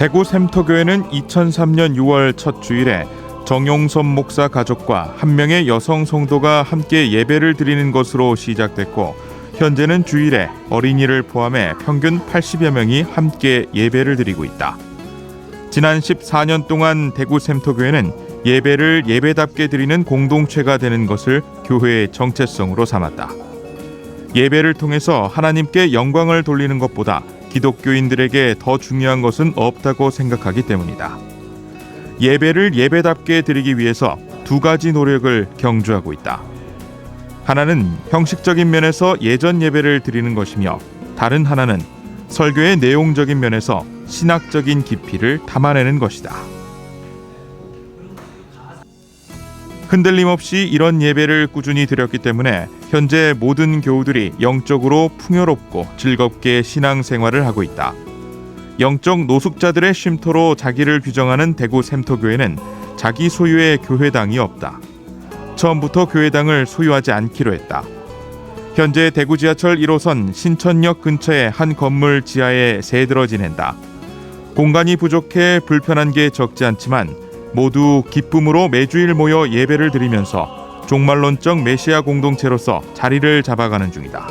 대구 샘터교회는 2003년 6월 첫 주일에 정용섭 목사 가족과 한 명의 여성 성도가 함께 예배를 드리는 것으로 시작됐고, 현재는 주일에 어린이를 포함해 평균 80여 명이 함께 예배를 드리고 있다. 지난 14년 동안 대구 샘터교회는 예배를 예배답게 드리는 공동체가 되는 것을 교회의 정체성으로 삼았다. 예배를 통해서 하나님께 영광을 돌리는 것보다 기독교인들에게 더 중요한 것은 없다고 생각하기 때문이다. 예배를 예배답게 드리기 위해서 두 가지 노력을 경주하고 있다. 하나는 형식적인 면에서 예전 예배를 드리는 것이며, 다른 하나는 설교의 내용적인 면에서 신학적인 깊이를 담아내는 것이다. 흔들림 없이 이런 예배를 꾸준히 드렸기 때문에 현재 모든 교우들이 영적으로 풍요롭고 즐겁게 신앙생활을 하고 있다. 영적 노숙자들의 쉼터로 자기를 규정하는 대구 샘터교회는 자기 소유의 교회당이 없다. 처음부터 교회당을 소유하지 않기로 했다. 현재 대구 지하철 1호선 신천역 근처의 한 건물 지하에 새들어 지낸다. 공간이 부족해 불편한 게 적지 않지만 모두 기쁨으로 매주일 모여 예배를 드리면서 종말론적 메시아 공동체로서 자리를 잡아가는 중이다.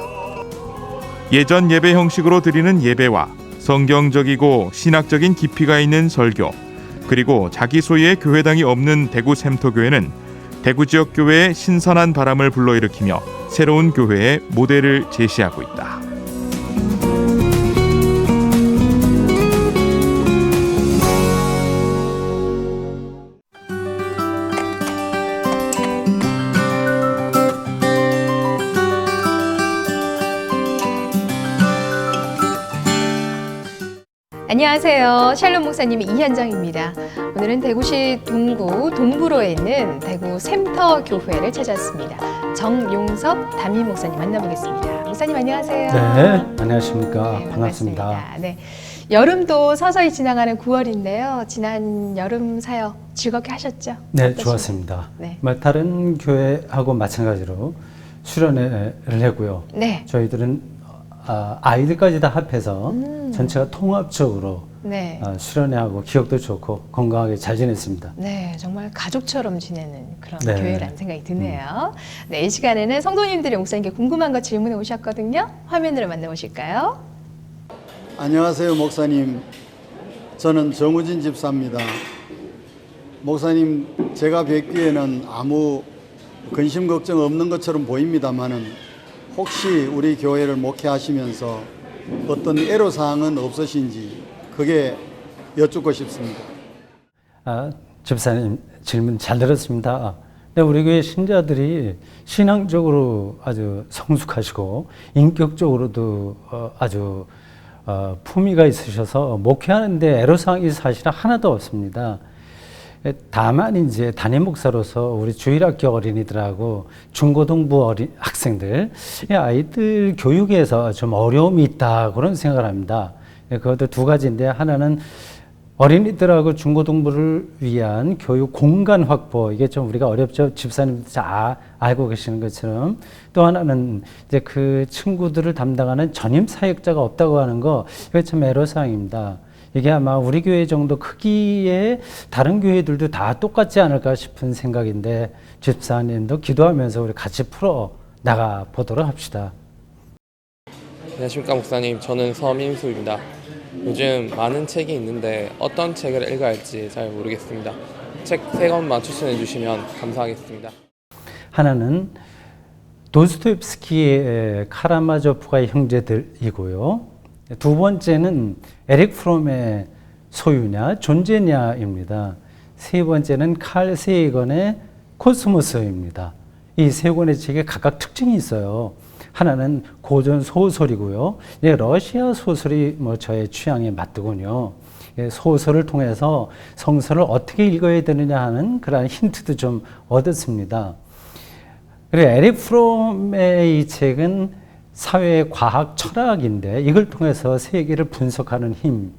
예전 예배 형식으로 드리는 예배와 성경적이고 신학적인 깊이가 있는 설교, 그리고 자기 소유의 교회당이 없는 대구 샘터교회는 대구 지역 교회의 신선한 바람을 불러일으키며 새로운 교회의 모델을 제시하고 있다. 안녕하세요. 샬롬 목사님의 이현정입니다. 오늘은 대구시 동구 동부로에 있는 대구 샘터 교회를 찾았습니다. 정용섭 담임 목사님 만나보겠습니다. 목사님 안녕하세요. 네, 안녕하십니까. 네, 반갑습니다. 네. 여름도 서서히 지나가는 9월인데요. 지난 여름 사역 즐겁게 하셨죠? 네, 어떠신가요? 좋았습니다. 네. 다른 교회하고 마찬가지로 수련회를 했고요. 네. 저희들은 아이들까지 다 합해서 전체가 통합적으로 네. 수련회하고 기억도 좋고 건강하게 잘 지냈습니다. 네, 정말 가족처럼 지내는 그런 네. 교회라는 생각이 드네요. 네, 이 시간에는 성도님들이 목사님께 궁금한 거 질문해 오셨거든요. 화면으로 만나보실까요? 안녕하세요, 목사님. 저는 정우진 집사입니다. 목사님, 제가 뵙기에는 아무 근심 걱정 없는 것처럼 보입니다만은 혹시 우리 교회를 목회하시면서 어떤 애로사항은 없으신지 그게 여쭙고 싶습니다. 집사님 질문 잘 들었습니다. 네, 우리 교회 신자들이 신앙적으로 아주 성숙하시고 인격적으로도 아주 품위가 있으셔서 목회하는데 애로사항이 사실 하나도 없습니다. 다만 이제 담임 목사로서 우리 주일학교 어린이들하고 중고등부 학생들, 이 아이들 교육에서 좀 어려움이 있다 그런 생각을 합니다. 그것도 두 가지인데, 하나는 어린이들하고 중고등부를 위한 교육 공간 확보, 이게 좀 우리가 어렵죠. 집사님도 잘 알고 계시는 것처럼. 또 하나는 이제 그 친구들을 담당하는 전임 사역자가 없다고 하는 거, 이게 참 애로사항입니다. 이게 아마 우리 교회 정도 크기의 다른 교회들도 다 똑같지 않을까 싶은 생각인데, 집사님도 기도하면서 우리 같이 풀어 나가 보도록 합시다. 안녕하십니까 목사님, 저는 서민수입니다. 요즘 많은 책이 있는데 어떤 책을 읽어야 할지 잘 모르겠습니다. 책 3권만 추천해 주시면 감사하겠습니다. 하나는 도스토옙스키의 카라마조프가의 형제들이고요. 두 번째는 에릭 프롬의 소유냐 존재냐입니다. 세 번째는 칼 세이건의 코스모스입니다. 이 세 권의 책에 각각 특징이 있어요. 하나는 고전 소설이고요. 러시아 소설이 저의 취향에 맞더군요. 소설을 통해서 성서를 어떻게 읽어야 되느냐 하는 그런 힌트도 좀 얻었습니다. 그리고 에릭 프롬의 이 책은 사회 과학 철학인데, 이걸 통해서 세계를 분석하는 힘,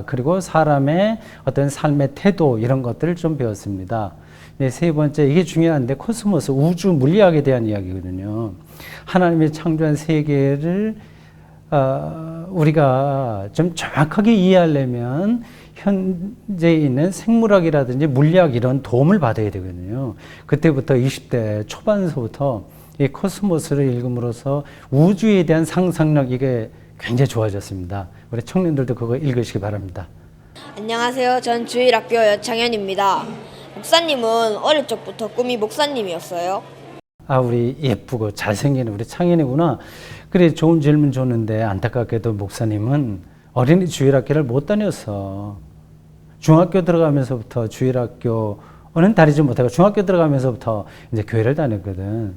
그리고 사람의 어떤 삶의 태도, 이런 것들을 좀 배웠습니다. 네, 세 번째, 이게 중요한데, 코스모스, 우주 물리학에 대한 이야기거든요. 하나님이 창조한 세계를 우리가 좀 정확하게 이해하려면 현재 있는 생물학이라든지 물리학 이런 도움을 받아야 되거든요. 그때부터 20대 초반서부터 이 코스모스를 읽음으로써 우주에 대한 상상력 이게 굉장히 좋아졌습니다. 우리 청년들도 그거 읽으시기 바랍니다. 안녕하세요. 전 주일학교 여창현입니다. 목사님은 어릴 적부터 꿈이 목사님이었어요. 아, 우리 예쁘고 잘생긴 우리 창현이구나. 그래, 좋은 질문 줬는데 안타깝게도 목사님은 어린이 주일학교를 못 다녔어. 중학교 들어가면서부터 주일학교는 다니지 못하고 중학교 들어가면서부터 이제 교회를 다녔거든.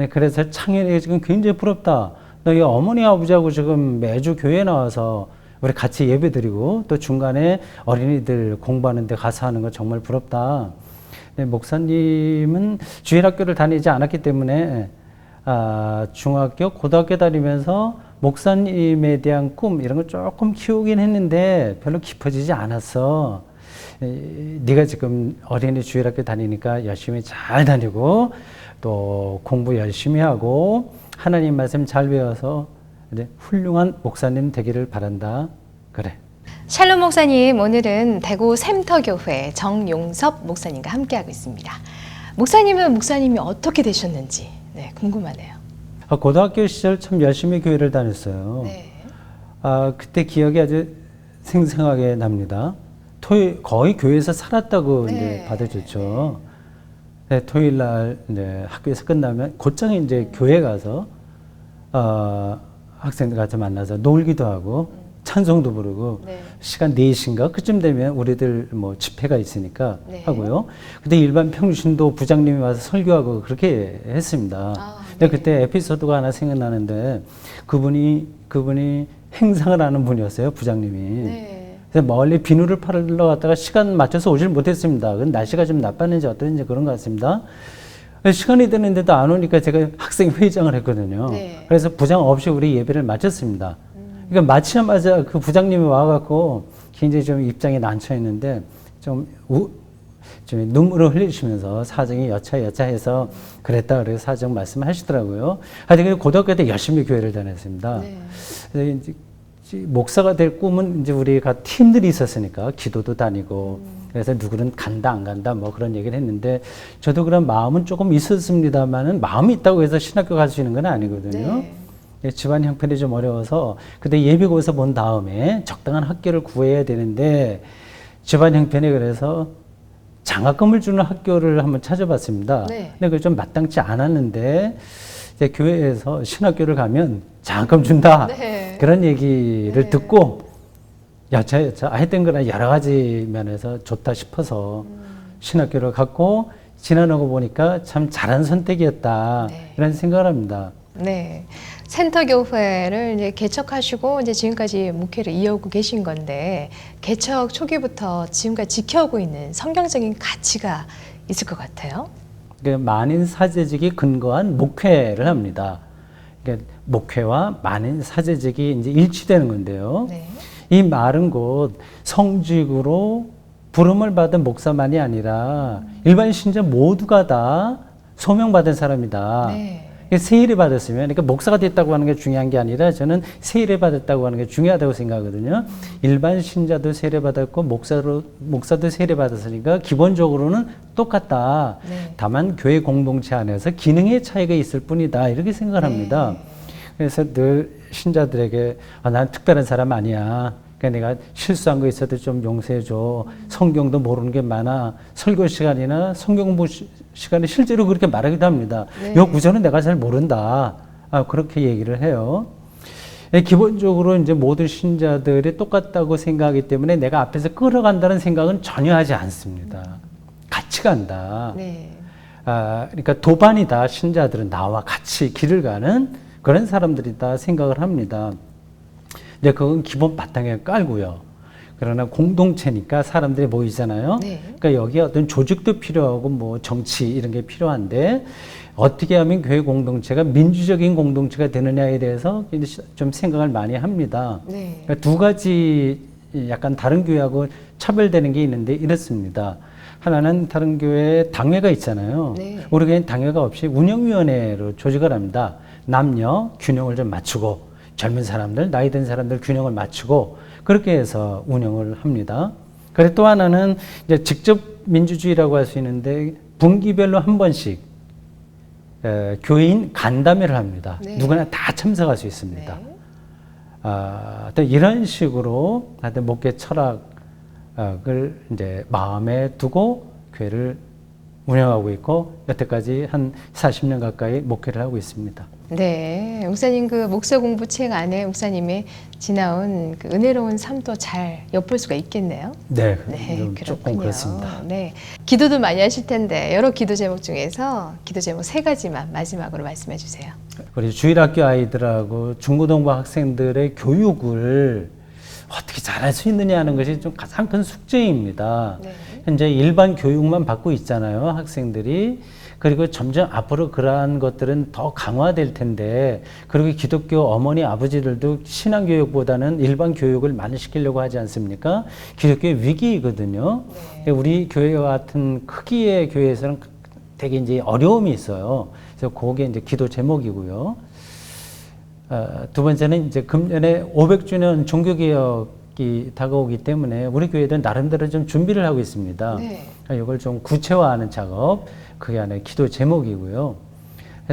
그래서 창현이가 지금 굉장히 부럽다. 너희 어머니 아버지하고 지금 매주 교회 나와서 우리 같이 예배 드리고 또 중간에 어린이들 공부하는 데 가서 하는 거 정말 부럽다. 목사님은 주일학교를 다니지 않았기 때문에 중학교, 고등학교 다니면서 목사님에 대한 꿈 이런 거 조금 키우긴 했는데 별로 깊어지지 않았어. 네가 지금 어린이 주일학교 다니니까 열심히 잘 다니고 또 공부 열심히 하고 하나님 말씀 잘 배워서 이제 훌륭한 목사님 되기를 바란다. 그래. 샬롬 목사님, 오늘은 대구 샘터교회 정용섭 목사님과 함께하고 있습니다. 목사님은 목사님이 어떻게 되셨는지 궁금하네요. 고등학교 시절 참 열심히 교회를 다녔어요. 네. 그때 기억이 아주 생생하게 납니다. 거의 교회에서 살았다고 이제 받아줬죠. 네, 토요일 날 이제 학교에서 끝나면 곧장 이제 교회 가서 학생들 같이 만나서 놀기도 하고 찬송도 부르고 시간 4시인가 그쯤 되면 우리들 뭐 집회가 있으니까 하고요. 근데 일반 평신도 부장님이 와서 설교하고 그렇게 했습니다. 근데 그때 에피소드가 하나 생각나는데 그분이 행상을 하는 분이었어요, 부장님이. 그래서 멀리 비누를 팔러 갔다가 시간 맞춰서 오질 못했습니다. 날씨가 좀 나빴는지 어땠는지 그런 것 같습니다. 시간이 되는데도 안 오니까 제가 학생 회장을 했거든요. 그래서 부장 없이 우리 예배를 마쳤습니다. 그러니까 마치자마자 그 부장님이 와갖고 굉장히 좀 입장이 난처했는데 좀 눈물을 흘리시면서 사정이 여차여차해서 그랬다 그래서 사정 말씀하시더라고요. 하여튼 고등학교 때 열심히 교회를 다녔습니다. 그래서 이제 목사가 될 꿈은 이제 우리가 팀들이 있었으니까 기도도 다니고 그래서 누구는 간다 안 간다 뭐 그런 얘기를 했는데 저도 그런 마음은 조금 있었습니다만은 마음이 있다고 해서 신학교 갈 수 있는 건 아니거든요. 집안 형편이 좀 어려워서 그때 예비고사 본 다음에 적당한 학교를 구해야 되는데 집안 형편이 그래서 장학금을 주는 학교를 한번 찾아봤습니다. 근데 그게 좀 마땅치 않았는데 이제 교회에서 신학교를 가면 장학금 준다. 그런 얘기를 듣고 여차여차 하여튼 그런 여러 가지 면에서 좋다 싶어서 신학교를 갔고 지나고 보니까 참 잘한 선택이었다. 이런 생각을 합니다. 네. 센터교회를 이제 개척하시고 이제 지금까지 목회를 이어오고 계신 건데 개척 초기부터 지금까지 지켜오고 있는 성경적인 가치가 있을 것 같아요. 만인 사제직이 근거한 목회를 합니다. 목회와 만인 사제직이 이제 일치되는 건데요. 이 말은 곧 성직으로 부름을 받은 목사만이 아니라 일반 신자 모두가 다 소명받은 사람이다. 세일을 받았으면, 그러니까 목사가 됐다고 하는 게 중요한 게 아니라 저는 세일을 받았다고 하는 게 중요하다고 생각하거든요. 일반 신자도 세일을 받았고 목사도 세일을 받았으니까 기본적으로는 똑같다. 다만 교회 공동체 안에서 기능의 차이가 있을 뿐이다. 이렇게 생각을 합니다. 그래서 늘 신자들에게 난 특별한 사람 아니야. 그러니까 내가 실수한 거 있어도 좀 용서해줘. 성경도 모르는 게 많아. 설교 시간이나 성경 공부 시간에 실제로 그렇게 말하기도 합니다. 이 구절은 내가 잘 모른다. 그렇게 얘기를 해요. 기본적으로 이제 모든 신자들이 똑같다고 생각하기 때문에 내가 앞에서 끌어간다는 생각은 전혀 하지 않습니다. 같이 간다. 그러니까 도반이다. 신자들은 나와 같이 길을 가는 그런 사람들이다 생각을 합니다. 근데 그건 기본 바탕에 깔고요. 그러나 공동체니까 사람들이 모이잖아요. 그러니까 여기에 어떤 조직도 필요하고 뭐 정치 이런 게 필요한데 어떻게 하면 교회 공동체가 민주적인 공동체가 되느냐에 대해서 좀 생각을 많이 합니다. 그러니까 두 가지 약간 다른 교회하고 차별되는 게 있는데 이렇습니다. 하나는 다른 교회에 당회가 있잖아요. 우리 교회는 당회가 없이 운영위원회로 조직을 합니다. 남녀 균형을 좀 맞추고 젊은 사람들, 나이 든 사람들 균형을 맞추고 그렇게 해서 운영을 합니다. 그리고 또 하나는 이제 직접 민주주의라고 할 수 있는데 분기별로 한 번씩 교인 간담회를 합니다. 네. 누구나 다 참석할 수 있습니다. 네. 또 이런 식으로 하여튼 목회 철학을 이제 마음에 두고 교회를 운영하고 있고 여태까지 한 40년 가까이 목회를 하고 있습니다. 네, 목사님 그 목사 공부 책 안에 목사님의 지나온 그 은혜로운 삶도 잘 엿볼 수가 있겠네요. 네, 네, 좀 그렇군요. 조금 그렇습니다. 네, 기도도 많이 하실 텐데 여러 기도 제목 중에서 기도 제목 3가지만 마지막으로 말씀해 주세요. 우리 주일학교 아이들하고 중고등부 학생들의 교육을 어떻게 잘할 수 있느냐 하는 것이 좀 가장 큰 숙제입니다. 네. 현재 일반 교육만 받고 있잖아요, 학생들이. 그리고 점점 앞으로 그러한 것들은 더 강화될 텐데, 그리고 기독교 어머니 아버지들도 신앙교육보다는 일반 교육을 많이 시키려고 하지 않습니까? 기독교의 위기이거든요. 네. 우리 교회와 같은 크기의 교회에서는 되게 이제 어려움이 있어요. 그래서 그게 이제 기도 제목이고요. 두 번째는 이제 금년에 500주년 종교개혁이 다가오기 때문에 우리 교회들은 나름대로 좀 준비를 하고 있습니다. 네. 이걸 좀 구체화하는 작업, 그게 하나의 기도 제목이고요.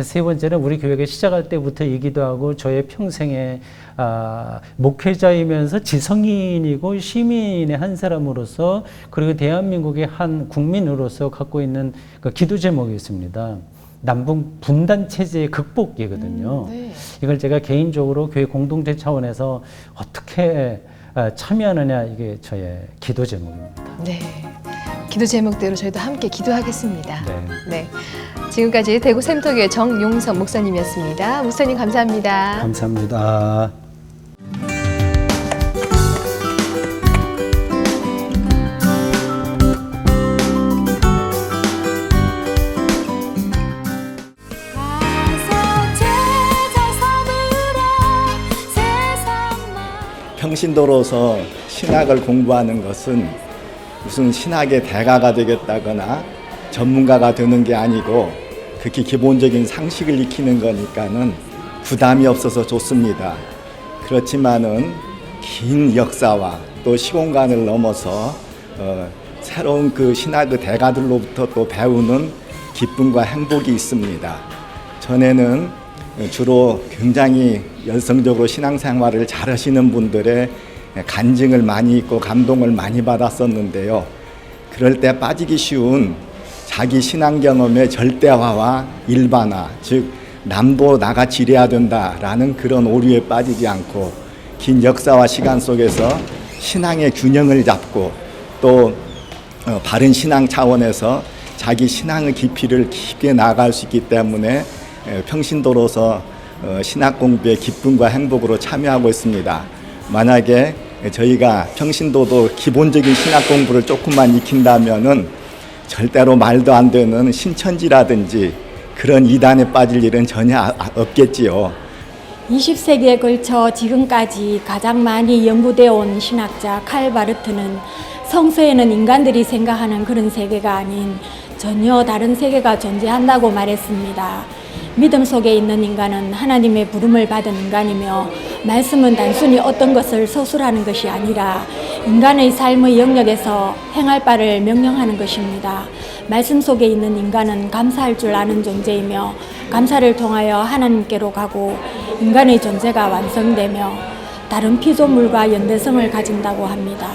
세 번째는 우리 교회가 시작할 때부터이기도 하고 저의 평생에 목회자이면서 지성인이고 시민의 한 사람으로서 그리고 대한민국의 한 국민으로서 갖고 있는 그 기도 제목이 있습니다. 남북 분단 체제의 극복이거든요. 네. 이걸 제가 개인적으로 교회 공동체 차원에서 어떻게 참여하느냐, 이게 저의 기도 제목입니다. 네. 기도 제목대로 저희도 함께 기도하겠습니다. 네. 네. 지금까지 대구 샘터교회 정용석 목사님이었습니다. 목사님 감사합니다. 감사합니다. 평신도로서 신학을 공부하는 것은 무슨 신학의 대가가 되겠다거나 전문가가 되는 게 아니고 극히 기본적인 상식을 익히는 거니까는 부담이 없어서 좋습니다. 그렇지만은 긴 역사와 또 시공간을 넘어서 새로운 그 신학의 대가들로부터 또 배우는 기쁨과 행복이 있습니다. 전에는 주로 굉장히 열성적으로 신앙생활을 잘 하시는 분들의 간증을 많이 읽고 감동을 많이 받았었는데요. 그럴 때 빠지기 쉬운 자기 신앙 경험의 절대화와 일반화, 즉 남도 나같이 이래야 된다라는 그런 오류에 빠지지 않고 긴 역사와 시간 속에서 신앙의 균형을 잡고 또 바른 신앙 차원에서 자기 신앙의 깊이를 깊게 나아갈 수 있기 때문에 평신도로서 신학 공부의 기쁨과 행복으로 참여하고 있습니다. 만약에 저희가 평신도도 기본적인 신학 공부를 조금만 익힌다면은 절대로 말도 안 되는 신천지라든지 그런 이단에 빠질 일은 전혀 없겠지요. 20세기에 걸쳐 지금까지 가장 많이 연구되어 온 신학자 칼 바르트는 성서에는 인간들이 생각하는 그런 세계가 아닌 전혀 다른 세계가 존재한다고 말했습니다. 믿음 속에 있는 인간은 하나님의 부름을 받은 인간이며 말씀은 단순히 어떤 것을 서술하는 것이 아니라 인간의 삶의 영역에서 행할 바를 명령하는 것입니다. 말씀 속에 있는 인간은 감사할 줄 아는 존재이며 감사를 통하여 하나님께로 가고 인간의 존재가 완성되며 다른 피조물과 연대성을 가진다고 합니다.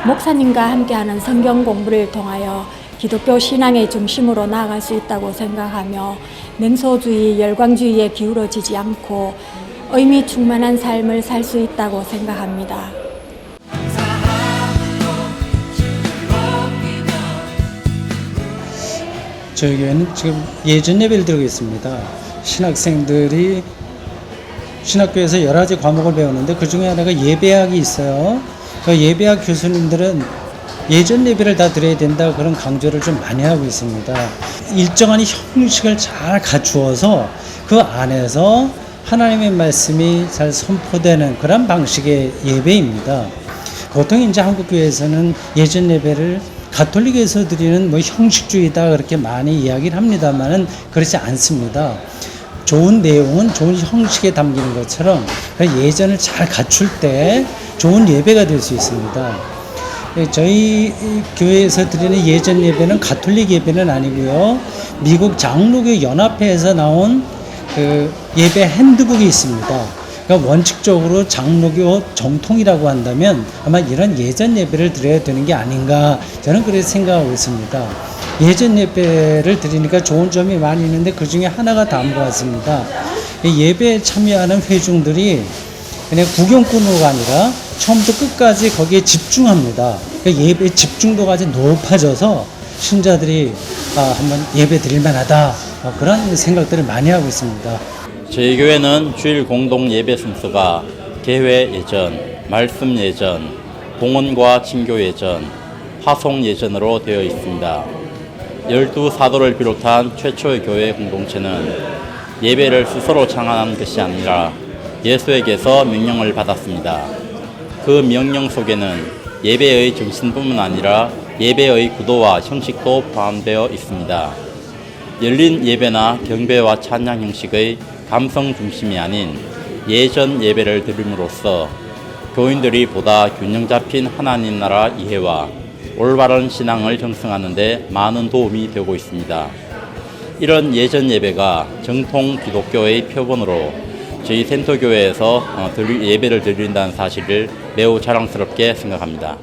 목사님과 함께하는 성경 공부를 통하여 기독교 신앙의 중심으로 나아갈 수 있다고 생각하며 냉소주의, 열광주의에 기울어지지 않고 의미 충만한 삶을 살 수 있다고 생각합니다. 저희 교회는 지금 예전 예배를 드리고 있습니다. 신학생들이 신학교에서 여러 가지 과목을 배우는데 그 중에 하나가 예배학이 있어요. 그 예배학 교수님들은 예전 예배를 다 드려야 된다 그런 강조를 좀 많이 하고 있습니다. 일정한 형식을 잘 갖추어서 그 안에서 하나님의 말씀이 잘 선포되는 그런 방식의 예배입니다. 보통 이제 한국 교회에서는 예전 예배를 가톨릭에서 드리는 뭐 형식주의다 그렇게 많이 이야기를 합니다만은 그렇지 않습니다. 좋은 내용은 좋은 형식에 담기는 것처럼 예전을 잘 갖출 때 좋은 예배가 될 수 있습니다. 저희 교회에서 드리는 예전 예배는 가톨릭 예배는 아니고요. 미국 장로교 연합회에서 나온 그 예배 핸드북이 있습니다. 그러니까 원칙적으로 장로교 정통이라고 한다면 아마 이런 예전 예배를 드려야 되는 게 아닌가 저는 그렇게 생각하고 있습니다. 예전 예배를 드리니까 좋은 점이 많이 있는데 그 중에 하나가 다음과 같습니다. 예배에 참여하는 회중들이 그냥 구경꾼으로가 아니라 처음부터 끝까지 거기에 집중합니다. 예배 집중도가 아주 높아져서 신자들이 한번 예배 드릴 만하다 그런 생각들을 많이 하고 있습니다. 저희 교회는 주일 공동 예배 순서가 개회 예전, 말씀 예전, 봉헌과 친교 예전, 화송 예전으로 되어 있습니다. 12사도를 비롯한 최초의 교회 공동체는 예배를 스스로 창안한 것이 아니라 예수에게서 명령을 받았습니다. 그 명령 속에는 예배의 정신뿐만 아니라 예배의 구도와 형식도 포함되어 있습니다. 열린 예배나 경배와 찬양 형식의 감성 중심이 아닌 예전 예배를 드림으로써 교인들이 보다 균형 잡힌 하나님 나라 이해와 올바른 신앙을 형성하는 데 많은 도움이 되고 있습니다. 이런 예전 예배가 정통 기독교의 표본으로 저희 센터교회에서 예배를 드린다는 사실을 매우 자랑스럽게 생각합니다.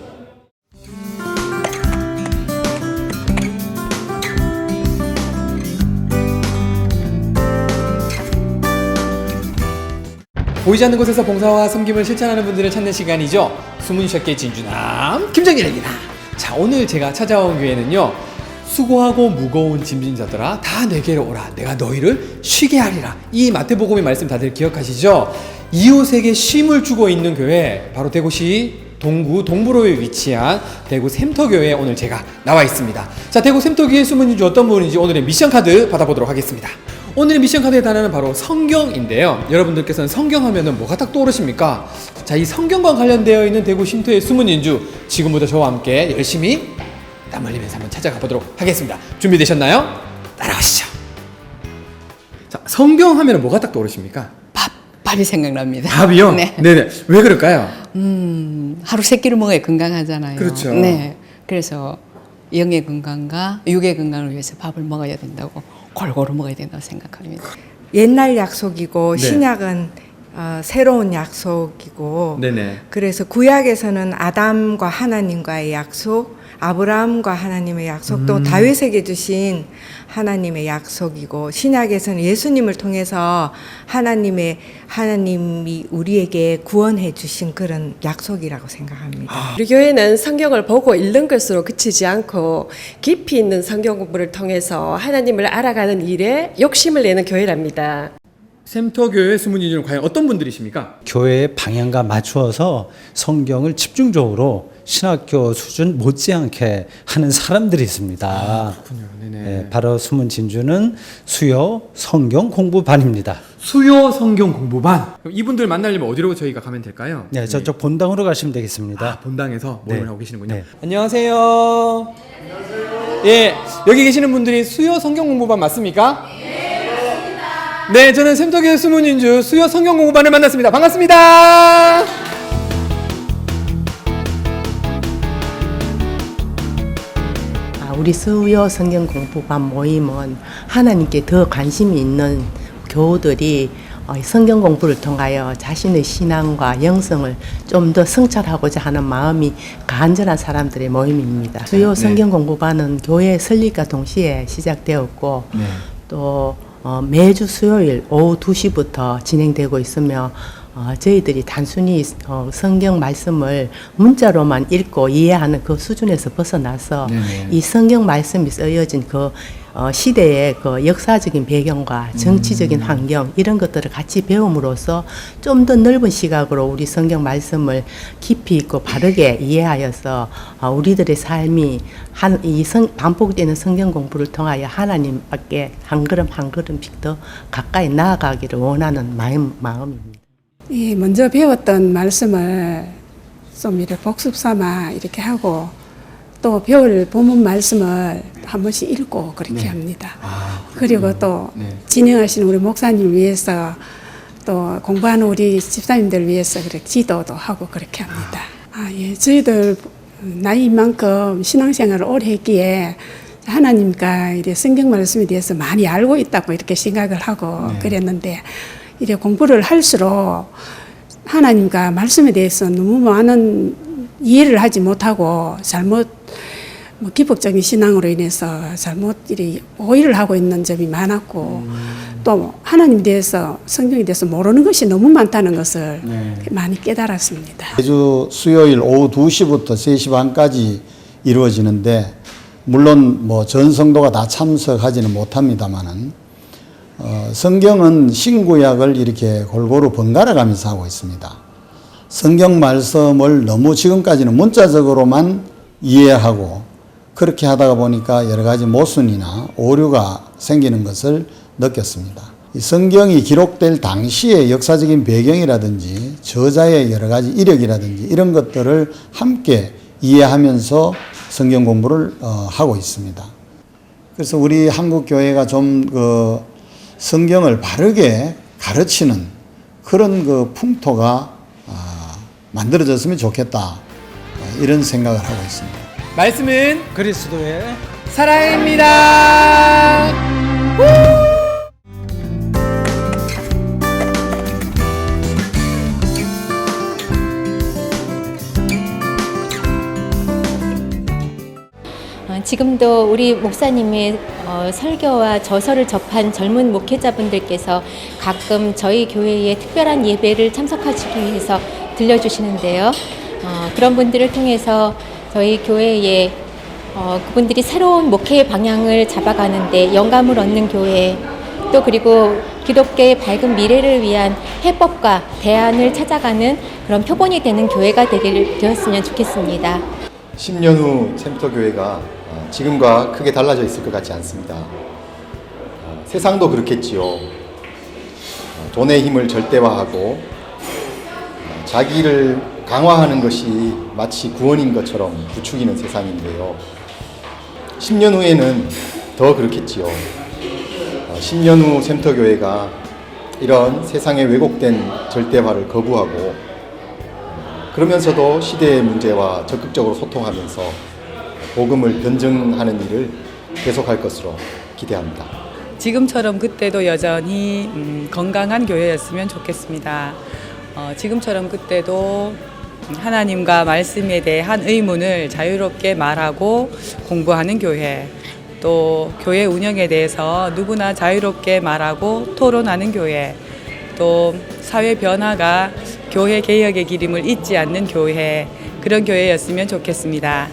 보이지 않는 곳에서 봉사와 섬김을 실천하는 분들을 찾는 시간이죠. 숨은쉬게 진주남 김정일입니다. 자, 오늘 제가 찾아온 교회는요, 수고하고 무거운 짐진 자들아 다 내게로 오라 내가 너희를 쉬게 하리라. 이 마태복음의 말씀 다들 기억하시죠? 이웃에게 쉼을 주고 있는 교회, 바로 대구시 동구 동부로에 위치한 대구 샘터교회에 오늘 제가 나와 있습니다. 자, 대구 샘터교회 숨은 진주 어떤 분인지 오늘의 미션 카드 받아보도록 하겠습니다. 오늘의 미션 카드의 단어는 바로 성경인데요. 여러분들께서는 성경 하면은 뭐가 딱 떠오르십니까? 자, 이 성경과 관련되어 있는 대구 쉼터의 숨은 진주, 지금부터 저와 함께 열심히 땀 흘리면서 한번 찾아가 보도록 하겠습니다. 준비되셨나요? 따라가시죠. 자, 성경 하면은 뭐가 딱 떠오르십니까? 밥이 생각납니다. 밥이요? 네. 네네. 왜 그럴까요? 하루 세 끼를 먹어야 건강하잖아요. 그렇죠. 네. 그래서 영의 건강과 육의 건강을 위해서 밥을 먹어야 된다고, 골고루 먹어야 된다고 생각합니다. 옛날 약속이고 네. 신약은 새로운 약속이고, 네네. 그래서 구약에서는 아담과 하나님과의 약속, 아브라함과 하나님의 약속도 다윗에게 주신 하나님의 약속이고, 신약에서는 예수님을 통해서 하나님이 우리에게 구원해 주신 그런 약속이라고 생각합니다. 우리 교회는 성경을 보고 읽는 것으로 그치지 않고 깊이 있는 성경 공부를 통해서 하나님을 알아가는 일에 욕심을 내는 교회랍니다. 샘터교회 숨은 진주는 과연 어떤 분들이십니까? 교회의 방향과 맞추어서 성경을 집중적으로 신학교 수준 못지않게 하는 사람들이 있습니다. 그렇군요. 네네. 네, 바로 숨은 진주는 수요 성경 공부반입니다. 수요 성경 공부반. 그럼 이분들 만나려면 어디로 저희가 가면 될까요? 네, 저쪽 본당으로 가시면 되겠습니다. 본당에서 모임을 네. 하고 계시는군요. 네. 안녕하세요. 안녕하세요. 예, 여기 계시는 분들이 수요 성경 공부반 맞습니까? 네, 저는 샘터교회 숨은 진주 수요 성경 공부반을 만났습니다. 반갑습니다. 우리 수요 성경 공부반 모임은 하나님께 더 관심이 있는 교우들이 성경 공부를 통하여 자신의 신앙과 영성을 좀 더 성찰하고자 하는 마음이 간절한 사람들의 모임입니다. 수요 성경 공부반은 교회 설립과 동시에 시작되었고, 또 매주 수요일 오후 2시부터 진행되고 있으며, 저희들이 단순히 성경 말씀을 문자로만 읽고 이해하는 그 수준에서 벗어나서 이 성경 말씀이 쓰여진 그 시대의 그 역사적인 배경과 정치적인 환경, 이런 것들을 같이 배움으로써 좀 더 넓은 시각으로 우리 성경 말씀을 깊이 있고 바르게 이해하여서 우리들의 삶이 반복되는 성경 공부를 통하여 하나님께 한 걸음 한 걸음씩 더 가까이 나아가기를 원하는 마음입니다. 예, 먼저 배웠던 말씀을 좀 이렇게 복습 삼아 이렇게 하고, 또 배울 본문 말씀을 한 번씩 읽고 그렇게 합니다. 그리고 또 진행하시는 우리 목사님 위해서, 또 공부하는 우리 집사님들 위해서 그렇게 지도도 하고 그렇게 합니다. 예, 저희들 나이인 만큼 신앙생활을 오래 했기에 하나님과 이래 성경 말씀에 대해서 많이 알고 있다고 이렇게 생각을 하고 그랬는데 이래 공부를 할수록 하나님과 말씀에 대해서 너무 많은 이해를 하지 못하고 잘못 기복적인 신앙으로 인해서 잘못 이래 오해를 하고 있는 점이 많았고 또 하나님에 대해서 성경에 대해서 모르는 것이 너무 많다는 것을 많이 깨달았습니다. 매주 수요일 오후 2시부터 3시 반까지 이루어지는데 물론 뭐 전 성도가 다 참석하지는 못합니다만은 성경은 신구약을 이렇게 골고루 번갈아 가면서 하고 있습니다. 성경 말씀을 너무 지금까지는 문자적으로만 이해하고 그렇게 하다가 보니까 여러 가지 모순이나 오류가 생기는 것을 느꼈습니다. 이 성경이 기록될 당시의 역사적인 배경이라든지 저자의 여러 가지 이력이라든지 이런 것들을 함께 이해하면서 성경 공부를 하고 있습니다. 그래서 우리 한국 교회가 좀 성경을 바르게 가르치는 그런 그 풍토가 만들어졌으면 좋겠다 이런 생각을 하고 있습니다. 말씀은 그리스도의 사랑입니다. 지금도 우리 목사님의 설교와 저서를 접한 젊은 목회자분들께서 가끔 저희 교회에 특별한 예배를 참석하시기 위해서 들려주시는데요. 그런 분들을 통해서 저희 교회에 그분들이 새로운 목회의 방향을 잡아가는데 영감을 얻는 교회, 또 그리고 기독교의 밝은 미래를 위한 해법과 대안을 찾아가는 그런 표본이 되는 교회가 되었으면 좋겠습니다. 10년 후 샘터교회가 지금과 크게 달라져 있을 것 같지 않습니다. 세상도 그렇겠지요. 돈의 힘을 절대화하고 자기를 강화하는 것이 마치 구원인 것처럼 부추기는 세상인데요. 10년 후에는 더 그렇겠지요. 10년 후 샘터교회가 이런 세상의 왜곡된 절대화를 거부하고 그러면서도 시대의 문제와 적극적으로 소통하면서 복음을 변증하는 일을 계속할 것으로 기대합니다. 지금처럼 그때도 여전히 건강한 교회였으면 좋겠습니다. 지금처럼 그때도 하나님과 말씀에 대한 의문을 자유롭게 말하고 공부하는 교회, 또 교회 운영에 대해서 누구나 자유롭게 말하고 토론하는 교회, 또 사회 변화가 교회 개혁의 기림을 잊지 않는 교회, 그런 교회였으면 좋겠습니다.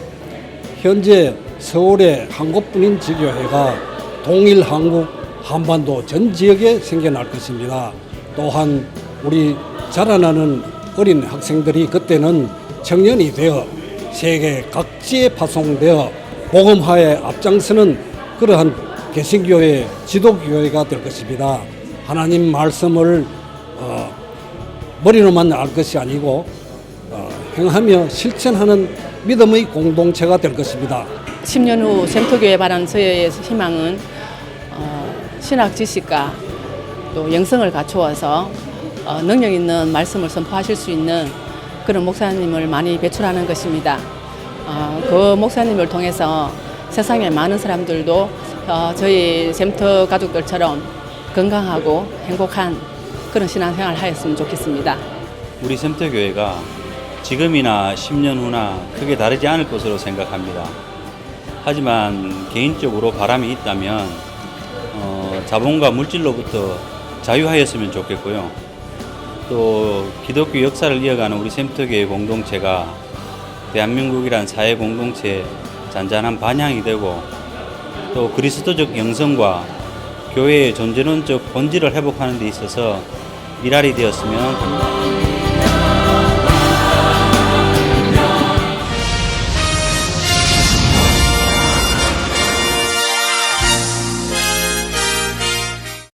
현재 서울에 한 곳뿐인 지교회가 동일 한국 한반도 전 지역에 생겨날 것입니다. 또한 우리 자라나는 어린 학생들이 그때는 청년이 되어 세계 각지에 파송되어 복음화에 앞장서는 그러한 개신교회, 지도교회가 될 것입니다. 하나님 말씀을 머리로만 알 것이 아니고 행하며 실천하는 믿음의 공동체가 될 것입니다. 10년 후 샘터교회에 바라는 저의 희망은 신학 지식과 또 영성을 갖추어서 능력 있는 말씀을 선포하실 수 있는 그런 목사님을 많이 배출하는 것입니다. 그 목사님을 통해서 세상의 많은 사람들도 저희 샘터 가족들처럼 건강하고 행복한 그런 신앙생활을 하였으면 좋겠습니다. 우리 샘터교회가 지금이나 10년 후나 크게 다르지 않을 것으로 생각합니다. 하지만 개인적으로 바람이 있다면 자본과 물질로부터 자유하였으면 좋겠고요. 또 기독교 역사를 이어가는 우리 샘터교회 공동체가 대한민국이란 사회 공동체의 잔잔한 반향이 되고 또 그리스도적 영성과 교회의 존재론적 본질을 회복하는 데 있어서 일할이 되었으면 합니다.